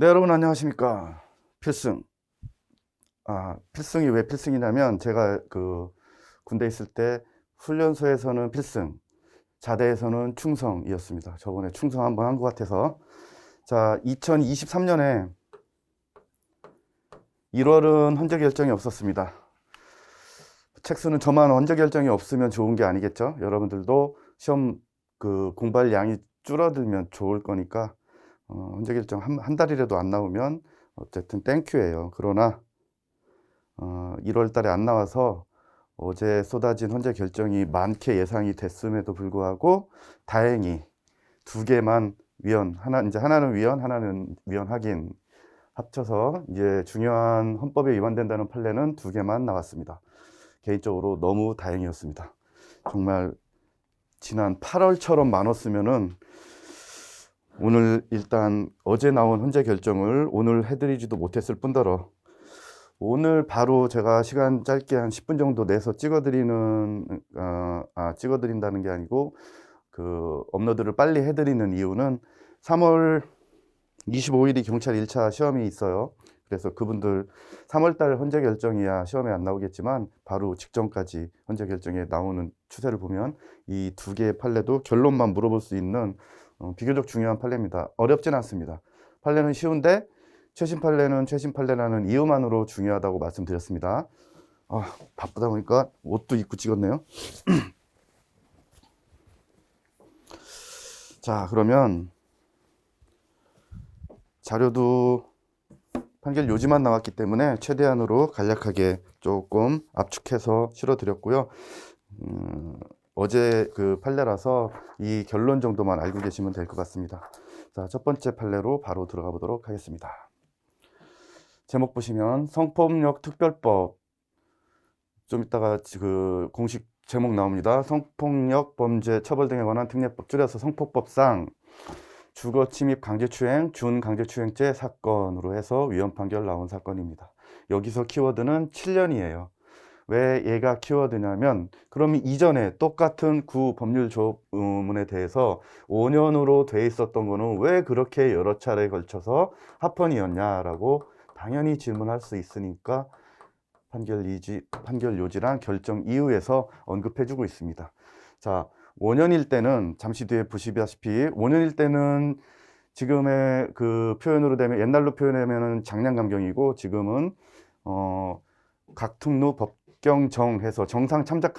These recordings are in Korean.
네, 여러분 안녕하십니까. 필승. 필승이 왜 필승이냐면 제가 군대 있을 때 훈련소에서는 필승, 자대에서는 충성이었습니다. 저번에 충성 한번 한 것 같아서. 자, 2023년에 1월은 헌재 결정이 없었습니다. 책수는 저만 헌재 결정이 없으면 좋은 게 아니겠죠. 여러분들도 시험 공부할 양이 줄어들면 좋을 거니까 헌재 결정 한 달이라도 안 나오면 어쨌든 땡큐예요. 그러나 1월 달에 안 나와서 어제 쏟아진 헌재 결정이 많게 예상이 됐음에도 불구하고 다행히 두 개만 위헌, 하나는 위헌, 하나는 위헌 확인 합쳐서 이제 중요한 헌법에 위반된다는 판례는 두 개만 나왔습니다. 개인적으로 너무 다행이었습니다. 정말 지난 8월처럼 많았으면은 오늘 일단 어제 나온 헌재 결정을 오늘 해드리지도 못했을 뿐더러 오늘 바로 제가 시간 짧게 한 10분 정도 내서 찍어드린다는 게 아니고 업로드를 빨리 해드리는 이유는 3월 25일이 경찰 1차 시험이 있어요. 그래서 그분들 3월달 헌재 결정이야 시험에 안 나오겠지만 바로 직전까지 헌재 결정에 나오는 추세를 보면 이 두 개의 판례도 결론만 물어볼 수 있는 비교적 중요한 판례입니다. 어렵진 않습니다. 판례는 쉬운데 최신 판례는 최신 판례라는 이유만으로 중요하다고 말씀드렸습니다. 바쁘다 보니까 옷도 입고 찍었네요. 자, 그러면 자료도 판결 요지만 나왔기 때문에 최대한으로 간략하게 조금 압축해서 실어드렸고요. 어제 판례라서 이 결론 정도만 알고 계시면 될 것 같습니다. 자, 첫 번째 판례로 바로 들어가 보도록 하겠습니다. 제목 보시면 성폭력 특별법, 좀 이따가 공식 제목 나옵니다. 성폭력 범죄 처벌 등에 관한 특례법, 줄여서 성폭법상 주거침입 강제추행, 준강제추행죄 사건으로 해서 위헌 판결 나온 사건입니다. 여기서 키워드는 7년이에요. 왜 얘가 키워드냐면 그러면 이전에 똑같은 법률 조문에 대해서 5년으로 돼 있었던 거는 왜 그렇게 여러 차례에 걸쳐서 합헌이었냐라고 당연히 질문할 수 있으니까 판결 요지랑 결정 이유에서 언급해주고 있습니다. 자, 5년일 때는 잠시 뒤에 보시다시피 5년일 때는 지금의 표현으로 되면 옛날로 표현하면은 장량감경이고 지금은 각특루 법경정해서 정상 참작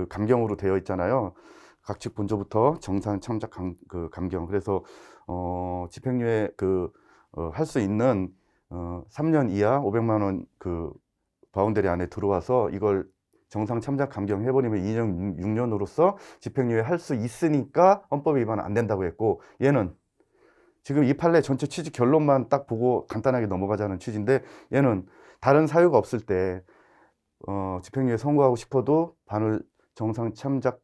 감경으로 되어 있잖아요. 각측 본조부터 정상 참작 감경. 그래서 집행유예 할 수 있는 3년 이하 500만 원 바운더리 안에 들어와서 이걸 정상 참작 감경해버리면 2년 6년으로서 집행유예 할 수 있으니까 헌법 위반 안 된다고 했고, 얘는 지금 이 판례 전체 취지 결론만 딱 보고 간단하게 넘어가자는 취지인데, 얘는 다른 사유가 없을 때 집행유예 선고하고 싶어도 반을 정상 참작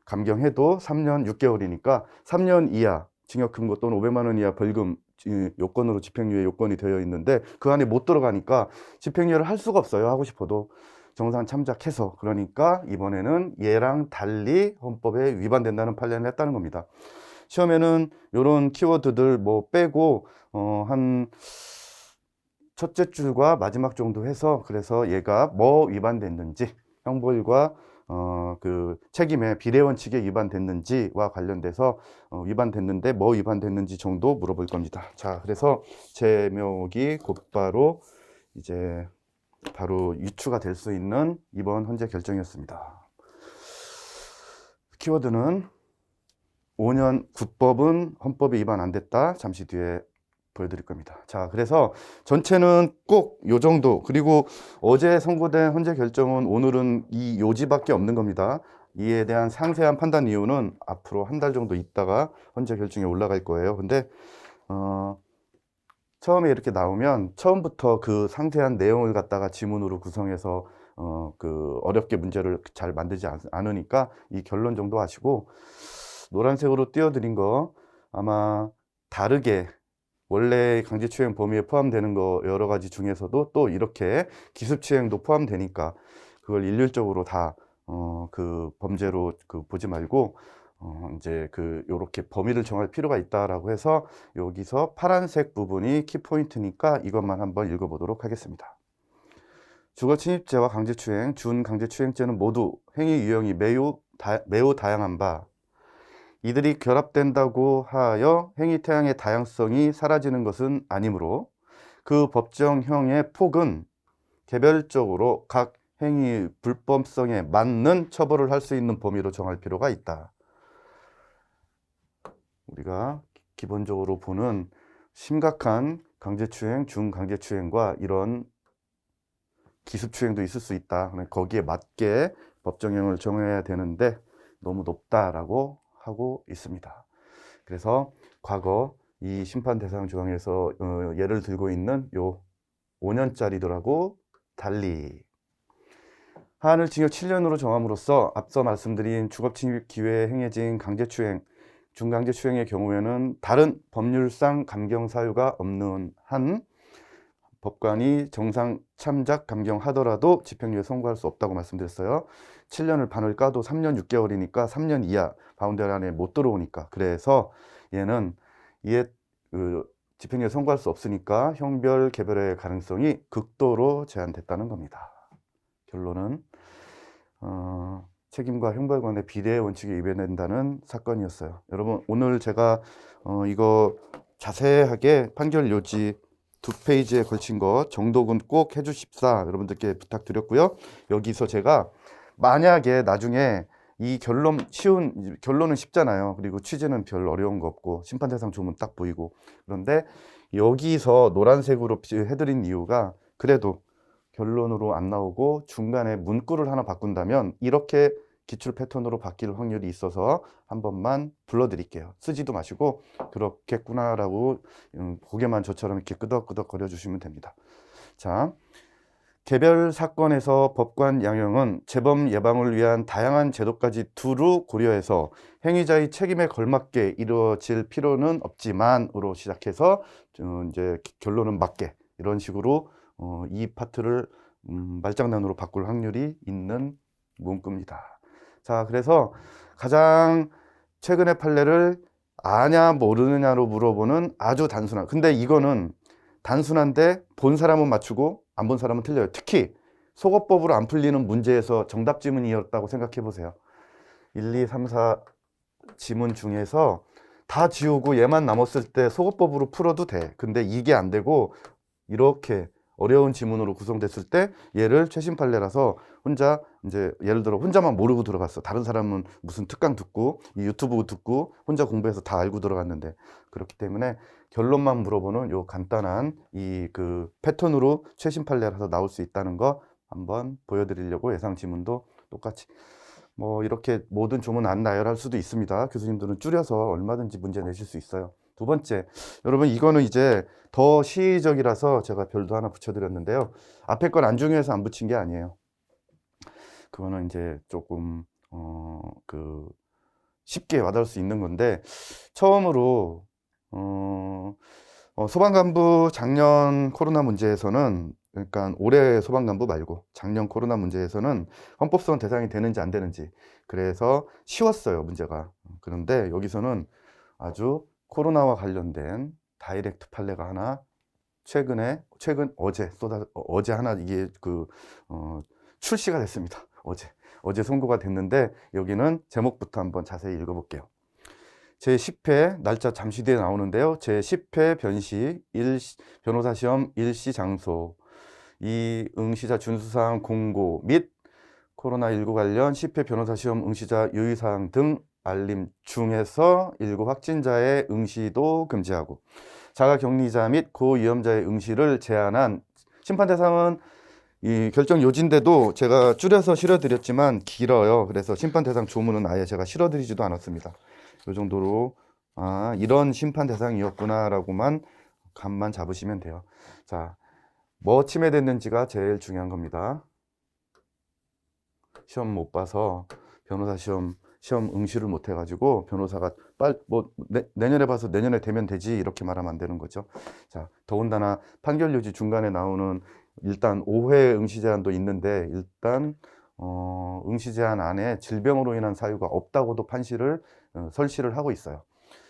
감경해도 3년 6개월이니까 3년 이하 징역금고 또는 500만 원 이하 벌금 요건으로 집행유예 요건이 되어 있는데 그 안에 못 들어가니까 집행유예를 할 수가 없어요. 하고 싶어도 정상 참작해서. 그러니까 이번에는 얘랑 달리 헌법에 위반된다는 판례를 했다는 겁니다. 시험에는 이런 키워드들 빼고 한 첫째 줄과 마지막 정도 해서, 그래서 얘가 뭐 위반됐는지, 형벌과 책임의 비례 원칙에 위반됐는지와 관련돼서 위반됐는데 뭐 위반됐는지 정도 물어볼 겁니다. 자, 그래서 제목이 곧바로 이제 바로 유추가 될 수 있는 이번 헌재 결정이었습니다. 키워드는 5년 국법은 헌법에 위반 안 됐다. 잠시 뒤에 보여드릴 겁니다. 자, 그래서 전체는 꼭 요 정도, 그리고 어제 선고된 헌재 결정은 오늘은 이 요지밖에 없는 겁니다. 이에 대한 상세한 판단 이유는 앞으로 한 달 정도 있다가 헌재 결정에 올라갈 거예요. 근데 처음에 이렇게 나오면 처음부터 그 상세한 내용을 갖다가 지문으로 구성해서 어렵게 문제를 잘 만들지 않으니까 이 결론 정도 하시고, 노란색으로 띄워드린 거 아마 다르게 원래 강제추행 범위에 포함되는 거 여러 가지 중에서도 또 이렇게 기습추행도 포함되니까 그걸 일률적으로 다 범죄로 보지 말고 이제 요렇게 범위를 정할 필요가 있다라고 해서 여기서 파란색 부분이 키포인트니까 이것만 한번 읽어보도록 하겠습니다. 주거침입죄와 강제추행, 준강제추행죄는 모두 행위 유형이 매우 다양한 바, 이들이 결합된다고 하여 행위 태양의 다양성이 사라지는 것은 아니므로 그 법정형의 폭은 개별적으로 각 행위 불법성에 맞는 처벌을 할 수 있는 범위로 정할 필요가 있다. 우리가 기본적으로 보는 심각한 강제추행, 준강제추행과 이런 기습추행도 있을 수 있다. 거기에 맞게 법정형을 정해야 되는데 너무 높다라고 하고 있습니다. 그래서 과거 이 심판 대상 조항에서 예를 들고 있는 요 5년짜리들하고 달리 하한을 징역 7년으로 정함으로써 앞서 말씀드린 주거침입 기회에 행해진 강제추행, 중강제추행의 경우에는 다른 법률상 감경 사유가 없는 한 법관이 정상 참작 감경하더라도 집행유예 선고할 수 없다고 말씀드렸어요. 7년을 반을 까도 3년 6개월이니까 3년 이하 바운더리 안에 못 들어오니까, 그래서 얘는 집행유예 선고할 수 없으니까 형별 개별의 가능성이 극도로 제한됐다는 겁니다. 결론은 책임과 형벌관의 비례의 원칙에 위배된다는 사건이었어요. 여러분, 오늘 제가 이거 자세하게 판결 요지 2페이지에 걸친 거 정독은 꼭 해주십사 여러분들께 부탁드렸고요. 여기서 제가 만약에 나중에 이 결론은 쉽잖아요. 그리고 취지는 별 어려운 거 없고 심판 대상 조문 딱 보이고, 그런데 여기서 노란색으로 해드린 이유가 그래도 결론으로 안 나오고 중간에 문구를 하나 바꾼다면 이렇게 기출 패턴으로 바뀔 확률이 있어서 한 번만 불러드릴게요. 쓰지도 마시고 그렇겠구나라고 고개만 저처럼 이렇게 끄덕끄덕 거려주시면 됩니다. 자, 개별 사건에서 법관 양형은 재범 예방을 위한 다양한 제도까지 두루 고려해서 행위자의 책임에 걸맞게 이루어질 필요는 없지만으로 시작해서 이제 결론은 맞게, 이런 식으로 이 파트를 말장난으로 바꿀 확률이 있는 문구입니다. 자, 그래서 가장 최근의 판례를 아냐 모르느냐로 물어보는 아주 단순한, 근데 이거는 단순한데 본 사람은 맞추고 안 본 사람은 틀려요. 특히 속어법으로 안 풀리는 문제에서 정답 지문이었다고 생각해 보세요. 1, 2, 3, 4 지문 중에서 다 지우고 얘만 남았을 때 속어법으로 풀어도 돼. 근데 이게 안 되고 이렇게 어려운 지문으로 구성됐을 때 얘를 최신 판례라서 혼자 이제 예를 들어 혼자만 모르고 들어갔어. 다른 사람은 무슨 특강 듣고 이 유튜브 듣고 혼자 공부해서 다 알고 들어갔는데, 그렇기 때문에 결론만 물어보는 요 간단한 이 패턴으로 최신 판례라서 나올 수 있다는 거 한번 보여드리려고 예상 지문도 똑같이 이렇게 모든 조문 안 나열할 수도 있습니다. 교수님들은 줄여서 얼마든지 문제 내실 수 있어요. 두 번째, 여러분 이거는 이제 더 시의적이라서 제가 별도 하나 붙여드렸는데요. 앞에 건 안 중요해서 안 붙인 게 아니에요. 그거는 이제 조금 쉽게 와닿을 수 있는 건데, 처음으로 소방간부 작년 코로나 문제에서는, 그러니까 올해 소방간부 말고 작년 코로나 문제에서는 헌법소원 대상이 되는지 안 되는지, 그래서 쉬웠어요 문제가. 그런데 여기서는 아주 코로나와 관련된 다이렉트 판례가 하나 어제 하나 이게 출시가 됐습니다. 어제 선고가 됐는데, 여기는 제목부터 한번 자세히 읽어볼게요. 제10회 날짜 잠시 뒤에 나오는데요. 제10회 변시 변호사 시험 일시 장소, 이 응시자 준수사항 공고 및 코로나19 관련 10회 변호사 시험 응시자 유의사항 등 알림 중에서 일부 확진자의 응시도 금지하고 자가격리자 및 고위험자의 응시를 제한한 심판 대상은 이 결정 요지인데도 제가 줄여서 실어드렸지만 길어요. 그래서 심판 대상 조문은 아예 제가 실어드리지도 않았습니다. 이 정도로 이런 심판 대상이었구나 라고만 감만 잡으시면 돼요. 자, 뭐 침해됐는지가 제일 중요한 겁니다. 시험 못 봐서 변호사 시험 응시를 못 해가지고 변호사가 내년에 봐서 내년에 되면 되지 이렇게 말하면 안 되는 거죠. 자, 더군다나 판결 요지 중간에 나오는 일단 5회 응시 제한도 있는데, 일단 응시 제한 안에 질병으로 인한 사유가 없다고도 판시를 설치를 하고 있어요.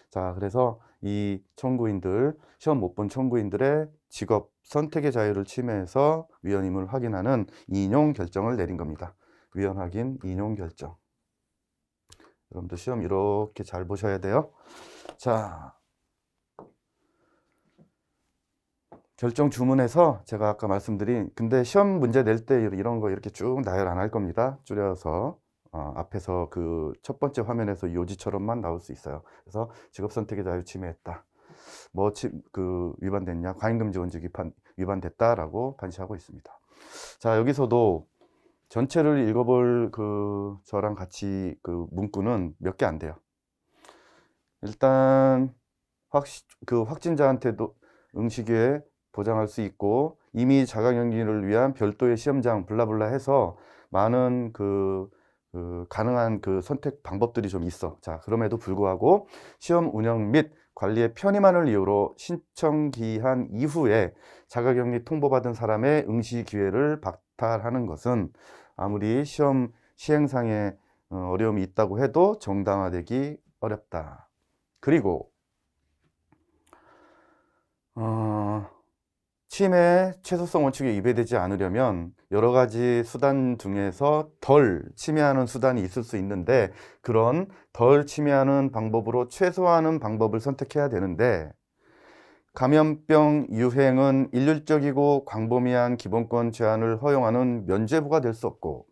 자, 그래서 이 청구인들, 시험 못 본 청구인들의 직업 선택의 자유를 침해해서 위헌임을 확인하는 인용 결정을 내린 겁니다. 위헌 확인, 인용 결정. 여러분들 시험 이렇게 잘 보셔야 돼요. 자, 결정 주문에서 제가 아까 말씀드린, 근데 시험 문제 낼 때 이런 거 이렇게 쭉 나열 안 할 겁니다. 줄여서 앞에서 그 첫 번째 화면에서 요지처럼만 나올 수 있어요. 그래서 직업 선택의 자유 침해했다. 뭐 위반됐냐? 과잉금지 원칙 위반됐다라고 판시하고 있습니다. 자, 여기서도 전체를 읽어볼 저랑 같이 문구는 몇 개 안 돼요. 일단 확진자한테도 응시기회 보장할 수 있고, 이미 자가격리를 위한 별도의 시험장 블라블라 해서 많은 가능한 선택 방법들이 좀 있어. 자, 그럼에도 불구하고 시험 운영 및 관리의 편의만을 이유로 신청 기한 이후에 자가격리 통보받은 사람의 응시 기회를 박탈하는 것은 아무리 시험 시행상에 어려움이 있다고 해도 정당화되기 어렵다. 그리고 침해 최소성 원칙에 위배되지 않으려면 여러 가지 수단 중에서 덜 침해하는 수단이 있을 수 있는데, 그런 덜 침해하는 방법으로 최소화하는 방법을 선택해야 되는데, 감염병 유행은 일률적이고 광범위한 기본권 제한을 허용하는 면죄부가 될 수 없고,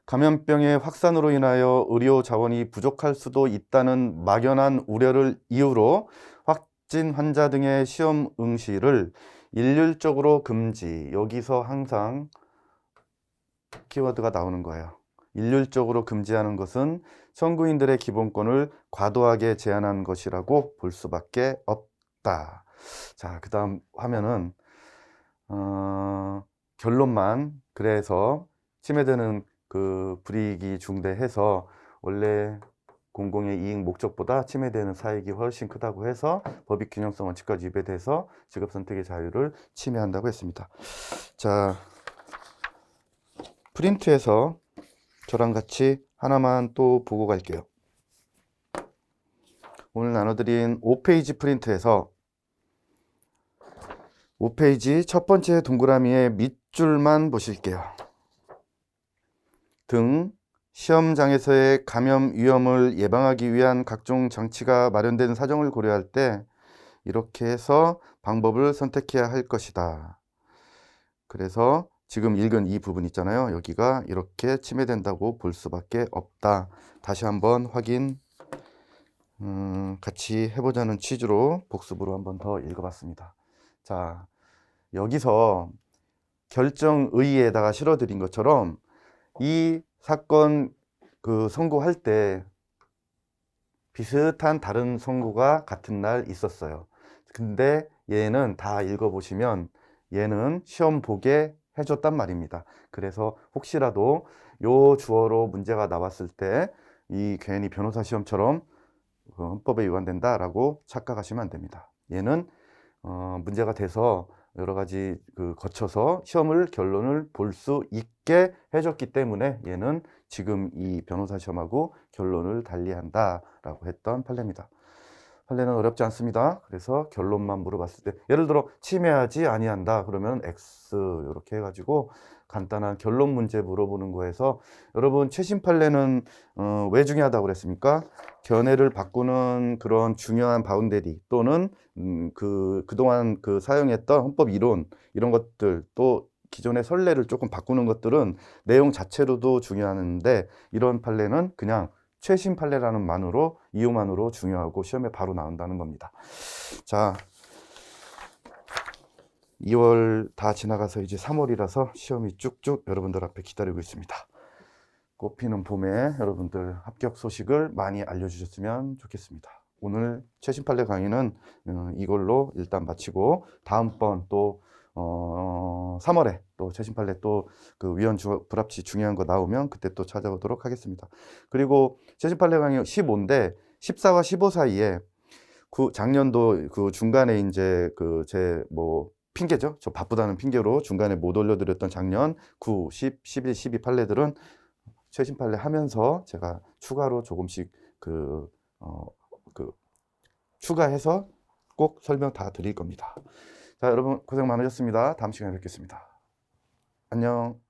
감염병의 확산으로 인하여 의료 자원이 부족할 수도 있다는 막연한 우려를 이유로 확진 환자 등의 시험 응시를 일률적으로 금지. 여기서 항상 키워드가 나오는 거예요. 일률적으로 금지하는 것은 청구인들의 기본권을 과도하게 제한한 것이라고 볼 수밖에 없다. 자, 그 다음 화면은 결론만. 그래서 침해되는 불이익이 중대해서 원래 공공의 이익 목적보다 침해되는 사익이 훨씬 크다고 해서 법익 균형성 원칙까지 위배돼서 직업 선택의 자유를 침해한다고 했습니다. 자, 프린트에서 저랑 같이 하나만 또 보고 갈게요. 오늘 나눠드린 5페이지 프린트에서 5페이지 첫 번째 동그라미의 밑줄만 보실게요. 등 시험장에서의 감염 위험을 예방하기 위한 각종 장치가 마련된 사정을 고려할 때 이렇게 해서 방법을 선택해야 할 것이다. 그래서 지금 읽은 이 부분 있잖아요. 여기가 이렇게 침해된다고 볼 수밖에 없다. 다시 한번 확인 같이 해보자는 취지로 복습으로 한번 더 읽어봤습니다. 자, 여기서 결정의에다가 실어드린 것처럼 이 사건 선고할 때 비슷한 다른 선고가 같은 날 있었어요. 근데 얘는 다 읽어보시면 얘는 시험 보게 해줬단 말입니다. 그래서 혹시라도 요 주어로 문제가 나왔을 때 이 괜히 변호사 시험처럼 헌법에 위반된다라고 착각하시면 안 됩니다. 얘는 문제가 돼서 여러 가지 거쳐서 시험을 결론을 볼 수 있게 해줬기 때문에 얘는 지금 이 변호사 시험하고 결론을 달리한다라고 했던 판례입니다. 판례는 어렵지 않습니다. 그래서 결론만 물어봤을 때 예를 들어 침해하지 아니한다 그러면 X 이렇게 해가지고 간단한 결론 문제 물어보는 거에서 여러분 최신 판례는 왜 중요하다고 그랬습니까? 견해를 바꾸는 그런 중요한 바운더리 또는 그동안 사용했던 헌법 이론 이런 것들 또 기존의 선례를 조금 바꾸는 것들은 내용 자체로도 중요한데 이런 판례는 그냥 최신 판례라는 이유만으로 중요하고 시험에 바로 나온다는 겁니다. 자, 2월 다 지나가서 이제 3월이라서 시험이 쭉쭉 여러분들 앞에 기다리고 있습니다. 꽃피는 봄에 여러분들 합격 소식을 많이 알려주셨으면 좋겠습니다. 오늘 최신 판례 강의는 이걸로 일단 마치고 다음번 또 3월에 또 최신 판례 또 위헌 불합치 중요한 거 나오면 그때 또 찾아오도록 하겠습니다. 그리고 최신 판례 강의 15인데 14와 15 사이에 작년도 중간에 이제 제 핑계죠. 저 바쁘다는 핑계로 중간에 못 올려드렸던 작년 9, 10, 11, 12 판례들은 최신 판례 하면서 제가 추가로 조금씩 그, 그 추가해서 꼭 설명 다 드릴 겁니다. 자, 여러분 고생 많으셨습니다. 다음 시간에 뵙겠습니다. 안녕.